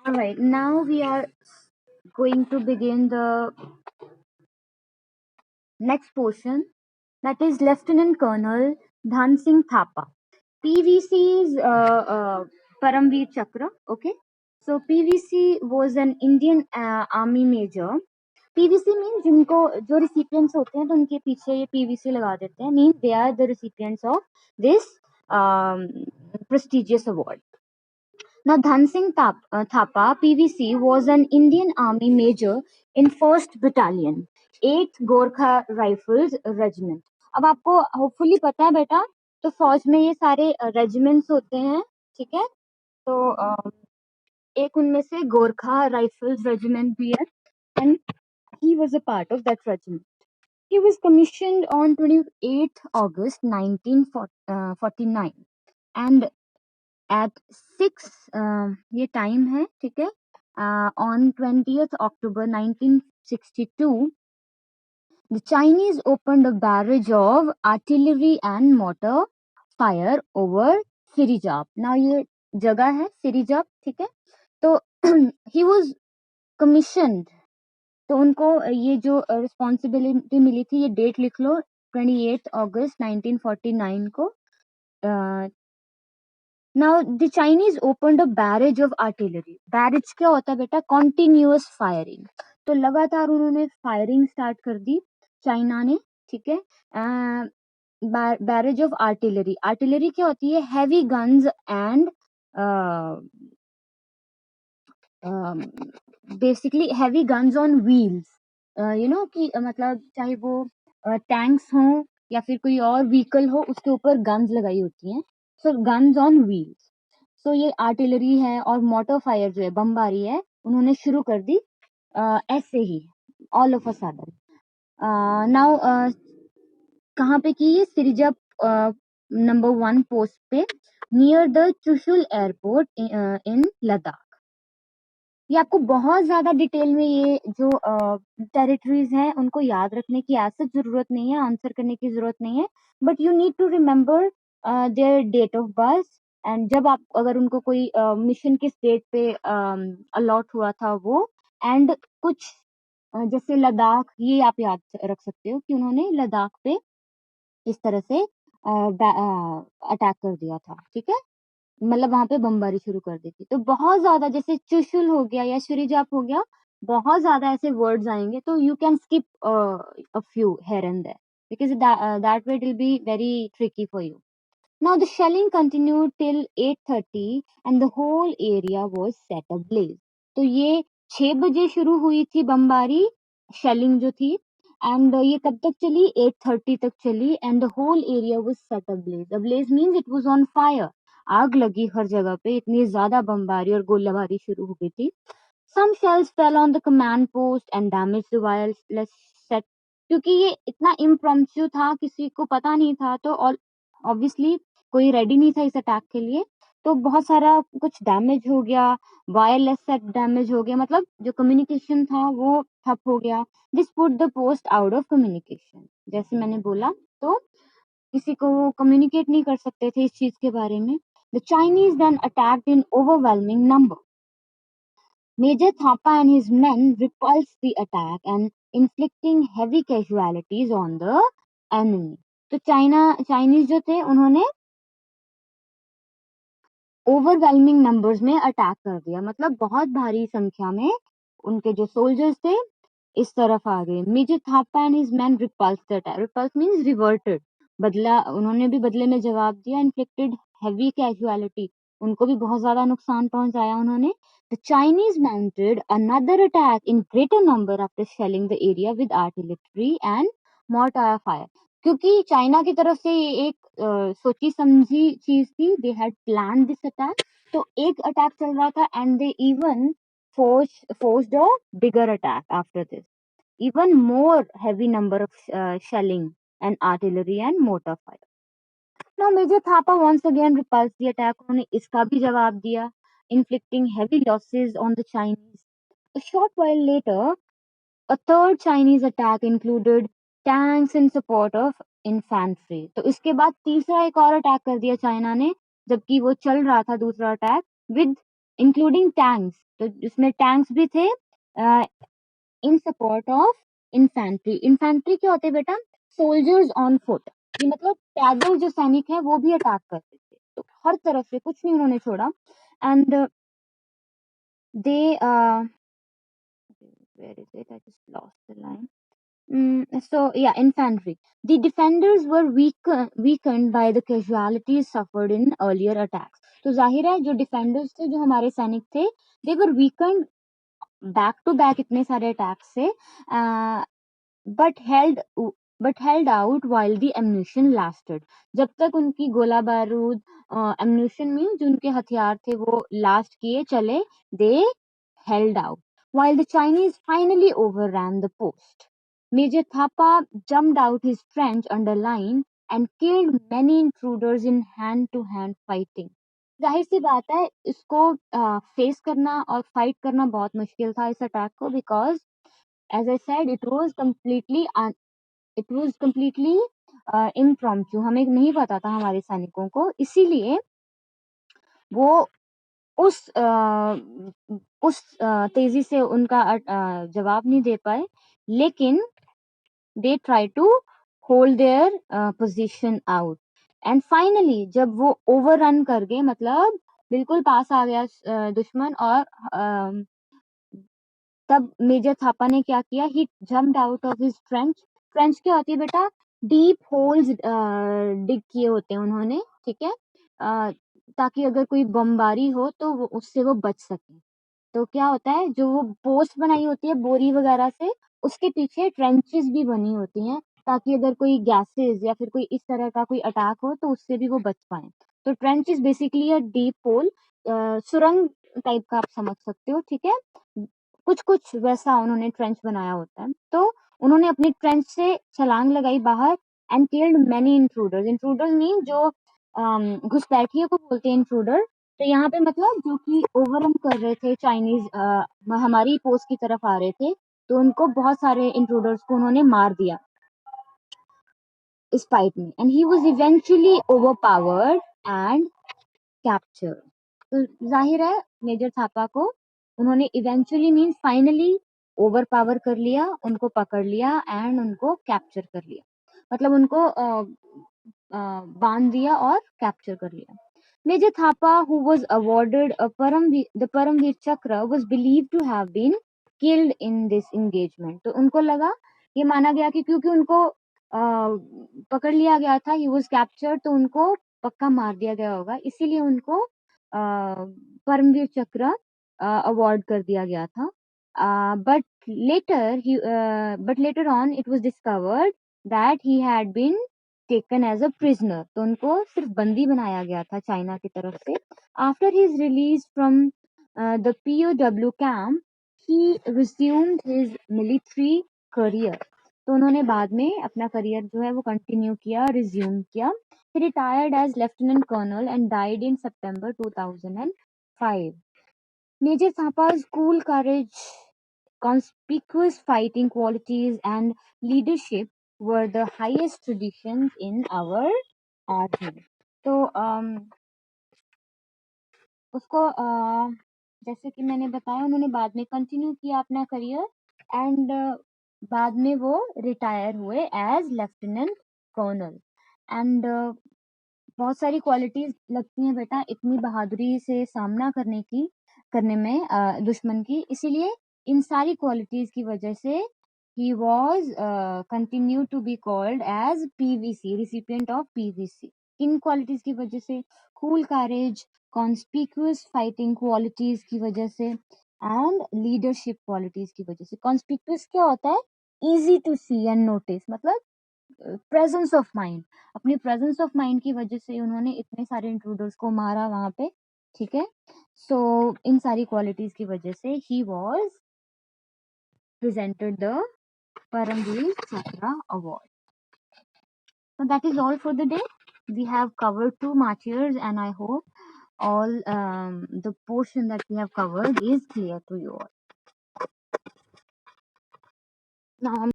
All right, now we are going to begin the next portion, that is Lieutenant Colonel Dhan Singh Thapa. PVC's Paramveer Chakra. Okay, so PVC was an Indian army major. PVC mean जिनको जो रिसिपिएंट्स होते हैं तो उनके पीछे ये PVC लगा देते हैं, mean they are the recipients of this prestigious award. Now, Dhan Singh Thapa, PVC, was an Indian Army major in 1st Battalion, 8th Gorkha Rifles Regiment. अब आपको होपफुली पता है बेटा, तो फौज में ये सारे रेजिमेंट्स होते हैं, ठीक है? तो एक उनमें से गोरखा राइफल्स रेजिमेंट भी है, and he was a part of that regiment. He was commissioned on 28th August 1949 and at 6 ये टाइम है, ठीक है? On 20th October 1962, the Chinese opened a barrage of artillery and mortar fire over Sirijap. Now ये जगह है सिरिजाप, ठीक है? तो he was commissioned, तो उनको ये जो रिस्पॉन्सिबिलिटी मिली थी, ये डेट लिख लो, 28 अगस्त 1949 को. Now the Chinese opened a barrage of artillery. Barrage क्या होता है बेटा? Continuous firing. तो लगातार उन्होंने फायरिंग स्टार्ट कर दी चाइना ने, ठीक है? Barrage of artillery. आर्टिलरी क्या होती है? Heavy guns and basically heavy guns on wheels, you know कि मतलब चाहे वो टैंक्स हों या फिर कोई और व्हीकल हो, उसके ऊपर गन्स लगाई होती हैं. सो गन्स ऑन व्हील्स. सो ये आर्टिलरी है और मोटर फायर जो है, बमबारी है, उन्होंने शुरू कर दी ऐसे ही all of a sudden. Now कहाँ पे की? ये सिरिजा नंबर 1 पोस्ट पे near the Chushul airport in Ladakh. ये आपको बहुत ज्यादा डिटेल में ये जो टेरिटरीज हैं उनको याद रखने की ऐसा जरूरत नहीं है, आंसर करने की जरूरत नहीं है, but you need to remember their date of birth. And जब आप अगर उनको कोई मिशन के स्टेट पे अलॉट हुआ था वो, एंड कुछ जैसे लद्दाख, ये आप याद रख सकते हो कि उन्होंने लद्दाख पे इस तरह से अटैक कर दिया था, ठीक है? मतलब वहां पे बमबारी शुरू कर दी थी. तो बहुत ज्यादा जैसे चुशुल हो गया या शुरीजाप हो गया, बहुत ज्यादा ऐसे वर्ड्स आएंगे, तो you can skip a few here and there because that way it will be very tricky for you. Now the shelling continued till 8:30 and the whole area was set ablaze. तो ये 6 बजे शुरू हुई थी बमबारी, shelling जो थी, and ये कब तक चली? 8:30 तक चली, and the whole area was set ablaze. Ablaze means it was on fire. आग लगी हर जगह पे, इतनी ज्यादा बमबारी और गोलाबारी शुरू हो गई थी. Some shells fell on the command post and damaged the wireless set. क्योंकि ये इतना इम्प्रॉम्प्टू था, किसी को पता नहीं था, तो ऑब्वियसली कोई रेडी नहीं था इस अटैक के लिए, तो बहुत सारा कुछ डैमेज हो गया, वायरलेस सेट डैमेज हो गया, मतलब जो कम्युनिकेशन था वो ठप हो गया. This put the post out of communication. जैसे मैंने बोला, तो किसी को कम्युनिकेट नहीं कर सकते थे इस चीज के बारे में. The Chinese then attacked in overwhelming number. Major Thapa and his men repulsed the attack and inflicting heavy casualties on the enemy. तो चाइनीज जो थे उन्होंने ओवरवेलमिंग नंबर्स में अटैक कर दिया, मतलब बहुत भारी संख्या में उनके जो सोल्जर्स थे इस तरफ आ गए. Major Thapa and his man repulsed the attack. Repulse means reverted, बदला, उन्होंने भी बदले में जवाब दिया. इन्फ्लिक्टेड हेवी कैजुअलिटी, उनको भी बहुत ज्यादा नुकसान पहुंचाया उन्होंने. The Chinese mounted another attack in greater number after shelling the area with artillery and mortar fire. क्योंकि चाइना की तरफ से ये एक सोची समझी चीज थी, they had plan this attack, तो एक अटैक चल रहा था, and they even forced a bigger attack after this. Even more heavy number of shelling and artillery and mortar fire. Now Major Thapa once again repulsed the attack. उन्होंने इसका भी जवाब दिया, inflicting heavy losses on the Chinese. A short while later, a third Chinese attack included tanks in support of infantry. तो इसके बाद तीसरा एक और अटैक कर दिया चाइना ने, जबकि वो चल रहा था दूसरा अटैक with इंक्लूडिंग टैंक्स, तो इसमें टैंक्स भी थे इन सपोर्ट ऑफ इन्फेंट्री। इन्फेंट्री क्या होते हैं बेटा? सोल्जर्स ऑन फुट, ये मतलब पैदल जो सैनिक है वो भी अटैक करते थे, तो हर तरफ से कुछ नहीं उन्होंने छोड़ा। And they where is it? I just lost the line. So yeah, infantry. The defenders were weakened by the casualties suffered in earlier attacks. तो जाहिर है जो डिफेंडर्स थे, जो हमारे सैनिक थे, they were weakened back to back इतने सारे अटैक्स से, but held out while the ammunition lasted. जब तक उनकी गोला बारूद, एम्यूनिशन में जो उनके हथियार थे वो लास्ट किए चले, they held out while the Chinese finally overran the post. Major Thapa jumped out his trench under line and killed many intruders in hand-to-hand fighting. जाहिर सी बात है, इसको फेस करना और फाइट करना बहुत मुश्किल था इस अटैक को, because as I said it was completely impromptu, हमें नहीं पता था हमारे सैनिकों को, इसीलिए वो उस तेजी से उनका जवाब नहीं दे पाए, लेकिन they try to hold their position out and finally जब वो ओवररन कर गए, मतलब बिल्कुल पास आ गया दुश्मन, और तब मेजर थापा ने क्या किया, he jumped out of his trench. Trench क्या होती है बेटा? डीप होल्स डिग किए होते हैं उन्होंने, ठीक है, ताकि अगर कोई बमबारी हो तो उससे वो बच सके। तो क्या होता है, जो वो पोस्ट बनाई होती है बोरी वगैरह से, उसके पीछे ट्रेंचेस भी बनी होती हैं, ताकि अगर कोई गैसेस या फिर कोई इस तरह का कोई अटैक हो तो उससे भी वो बच पाए। तो trench is basically a deep whole, सुरंग टाइप का आप समझ सकते हो, ठीक है। कुछ कुछ वैसा उन्होंने ट्रेंच बनाया होता है। तो उन्होंने अपनी ट्रेंच से छलांग लगाई बाहर and killed many intruders. Intruders mean जो घुसपैठियों को बोलते हैं इंट्रूडर। तो यहाँ पे मतलब जो कि ओवररन कर रहे थे चाइनीज, हमारी पोस्ट की तरफ आ रहे थे, तो उनको बहुत सारे इंट्रूडर्स को उन्होंने मार दिया इस फाइट में, and he was eventually overpowered and capture. तो जाहिर है मेजर थापा को उन्होंने eventually mean finally over power कर लिया, उनको पकड़ लिया एंड उनको कैप्चर कर लिया, मतलब उनको बांध दिया और कैप्चर कर लिया। Major Thapa who was awarded the Param Vir Chakra was believed to have been killed in this engagement. तो उनको लगा, ये माना गया कि क्योंकि उनको पकड़ लिया गया था, ही वाज कैप्चर्ड, तो उनको पक्का मार दिया गया होगा, इसीलिए उनको परमवीर चक्र अवार्ड कर दिया गया था। But later on it was discovered that he had been taken as a prisoner. तो उनको सिर्फ बंदी बनाया गया था चाइना की तरफ से। After his release from the POW camp, he resumed his military career. तो उन्होंने बाद में अपना करियर जो है वो कंटिन्यू किया, रिज्यूम किया। He retired as Lieutenant Colonel and died in September 2005. Major Thapa's cool courage, conspicuous fighting qualities, and leadership were the highest traditions in our army. तो उसको जैसे कि मैंने बताया, उन्होंने बाद में कंटिन्यू किया अपना करियर, एंड बाद में वो रिटायर हुए एज लेफ्टिनेंट कर्नल। एंड बहुत सारी क्वालिटीज लगती हैं बेटा इतनी बहादुरी से सामना करने में दुश्मन की, इसीलिए इन सारी क्वालिटीज की वजह से he was continue to be called as PVC, recipient of PVC। इन क्वालिटीज की वजह से, cool courage, conspicuous fighting qualities की वजह से, एंड लीडरशिप क्वालिटीज की वजह से। कॉन्स्पिक्यूअस क्या होता है? Easy to see and notice, मतलब प्रेजेंस ऑफ माइंड। अपनी प्रेजेंस ऑफ माइंड की वजह से उन्होंने इतने सारे इंट्रूडर्स को मारा वहां पे, ठीक है। सो इन सारी क्वालिटीज की वजह से he was presented the Paramveer Chakra Award. So that is all for the day. We have covered 2 martyrs, and I hope all the portion that we have covered is clear to you all. Now